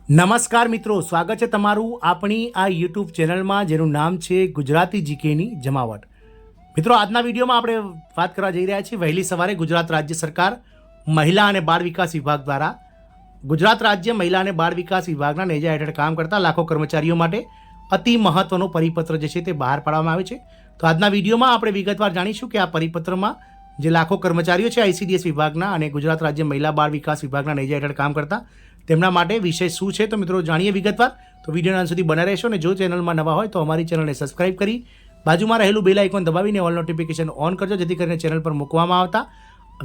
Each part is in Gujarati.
નમસ્કાર મિત્રો, સ્વાગત છે તમારું આપણી આ યુટ્યુબ ચેનલમાં જેનું નામ છે ગુજરાતી જીકેની જમાવટ. મિત્રો, આજના વિડીયોમાં આપણે વાત કરવા જઈ રહ્યા છીએ વહેલી સવારે ગુજરાત રાજ્ય સરકાર મહિલા અને બાળ વિકાસ વિભાગ દ્વારા ગુજરાત રાજ્ય મહિલા અને બાળ વિકાસ વિભાગના નેજા હેઠળ કામ કરતા લાખો કર્મચારીઓ માટે અતિ મહત્વનો પરિપત્ર જે છે તે બહાર પાડવામાં આવે છે. તો આજના વિડીયોમાં આપણે વિગતવાર જાણીશું કે આ પરિપત્રમાં જે લાખો કર્મચારીઓ છે આઈસીડીએસ વિભાગના અને ગુજરાત રાજ્ય મહિલા બાળ વિકાસ વિભાગના નેજા હેઠળ કામ કરતા તેમના માટે વિષય શું છે. તો મિત્રો જાણીએ વિગતવાર. તો વિડીયોના અંત સુધી બના રહેશો અને જો ચેનલમાં નવા હોય તો અમારી ચેનલને સબસ્ક્રાઇબ કરી બાજુમાં રહેલું બેલ આઇકોન દબાવીને ઓલ નોટિફિકેશન ઓન કરજો, જેથી કરીને ચેનલ પર મૂકવામાં આવતા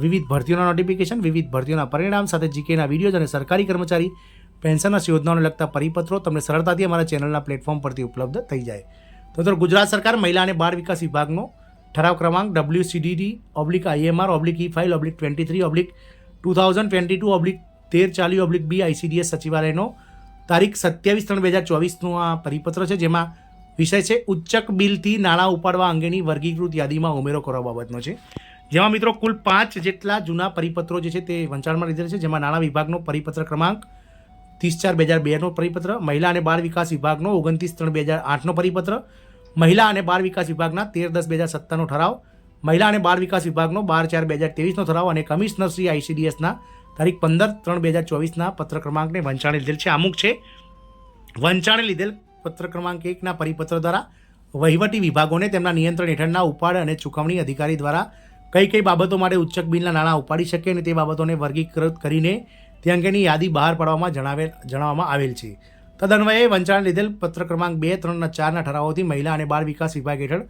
વિવિધ ભરતીઓના નોટિફિકેશન, વિવિધ ભરતીઓના પરિણામ સાથે જીકેના વિડીયોઝ અને સરકારી કર્મચારી પેન્શનના યોજનાઓને લગતા પરિપત્રો તમને સરળતાથી અમારા ચેનલના પ્લેટફોર્મ પરથી ઉપલબ્ધ થઈ જાય. તો ગુજરાત સરકાર મહિલા અને બાળ વિકાસ વિભાગનો ઠરાવ ક્રમાંક WCDD/IMR/23/23/2022/13 આઈસીડીએસ સચિવાલયનો તારીખ 27/3/2024નો આ પરિપત્ર છે, જેમાં વિષય છે ઉચ્ચક બિલથી નાણાં ઉપાડવા અંગેની વર્ગીકૃત યાદીમાં ઉમેરો કરવા બાબતનો છે. જેમાં મિત્રો કુલ 5 જેટલા જૂના પરિપત્રો જે છે તે વંચાણમાં લીધેલ છે. જેમાં નાણાં વિભાગનો પરિપત્ર ક્રમાંક 30/4/2002નો પરિપત્ર, મહિલા અને બાળ વિકાસ વિભાગનો 29/3/2008નો પરિપત્ર, મહિલા અને બાળ વિકાસ વિભાગના 13/10/2017નો ઠરાવ, મહિલા અને બાળ વિકાસ વિભાગનો 12/4/2023નો ઠરાવ અને કમિશનર શ્રી આઈસીડીએસના તારીખ 15/3/2024ના પત્ર ક્રમાંકને વંચાણે લીધેલ છે. અમુક છે વંચાણે લીધેલ પત્ર ક્રમાંક 1ના પરિપત્ર દ્વારા વહીવટી વિભાગોને તેમના નિયંત્રણ હેઠળના ઉપાડ અને ચૂકવણી અધિકારી દ્વારા કઈ બાબતો માટે ઉચ્ચક બિલના નાણાં ઉપાડી શકે અને તે બાબતોને વર્ગીકૃત કરીને તે અંગેની યાદી બહાર પાડવામાં જણાવવામાં આવેલ છે. તદન્વયે વંચાણે લીધેલ પત્ર ક્રમાંક 2, 3 અને 4ના ઠરાવોથી મહિલા અને બાળ વિકાસ વિભાગ હેઠળ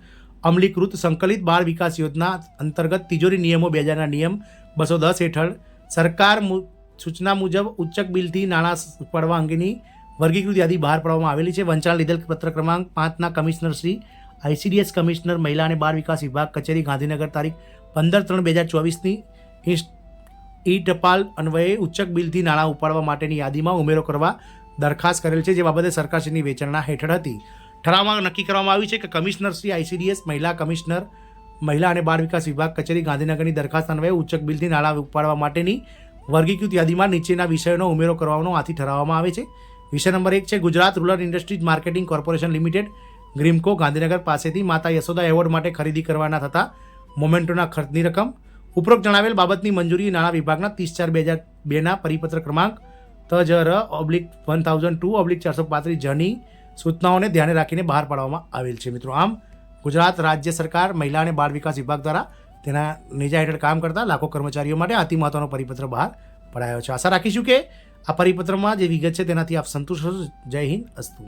અમલીકૃત સંકલિત બાળ વિકાસ યોજના અંતર્ગત તિજોરી નિયમો 2000ના નિયમ 210 હેઠળ સરકાર સૂચના મુજબ ઉચ્ચક બિલથી નાણાં ઉપાડવા અંગેની વર્ગીકૃત યાદી બહાર પાડવામાં આવેલી છે. વંચાણ લીધેલ પત્ર ક્રમાંક 5ના કમિશનર શ્રી આઈસીડીએસ કમિશનર મહિલા અને બાળ વિકાસ વિભાગ કચેરી ગાંધીનગર તારીખ 15/3/2024ની ઈ ટપાલ અન્વયે ઉચ્ચક બિલથી નાણાં ઉપાડવા માટેની યાદીમાં ઉમેરો કરવા દરખાસ્ત કરેલ છે, જે બાબતે સરકારશ્રીની વિચારણા હેઠળ હતી. ઠરાવમાં નક્કી કરવામાં આવ્યું છે કે કમિશનર શ્રી આઈસીડીએસ મહિલા કમિશનર મહિલા અને બાળ વિકાસ વિભાગ કચેરી ગાંધીનગરની દરખાસ્ત અન્વયે ઉચ્ચક બિલથી નાણાં ઉપાડવા માટેની વર્ગીકૃત યાદીમાં નીચેના વિષયોનો ઉમેરો કરવાનો આથી ઠરાવવામાં આવે છે. વિષય નંબર 1 છે Gujarat rural industries marketing corporation limited GRIMCO Gandhinagar પાસેથી માતા યશોદા એવોર્ડ માટે ખરીદી કરવાના થતા મોમેન્ટોના ખર્ચની રકમ. ઉપરોક્ત જણાવેલ બાબતની મંજૂરી નાણાં વિભાગના 30/4/2002ના પરિપત્ર ક્રમાંક TJR/1002/435 જની સૂચનાઓને ધ્યાને રાખીને બહાર પાડવામાં આવેલ છે. મિત્રો, આમ ગુજરાત રાજ્ય સરકાર મહિલા અને બાળ વિકાસ વિભાગ દ્વારા તેના નેજા હેઠળ કામ કરતા લાખો કર્મચારીઓ માટે અતિ મહત્વનો પરિપત્ર બહાર પડાયો છે. આશા રાખીશું કે આ પરિપત્રમાં જે વિગત છે તેનાથી આપ સંતુષ્ટ હશો. જય હિન્દ, અસ્તુ.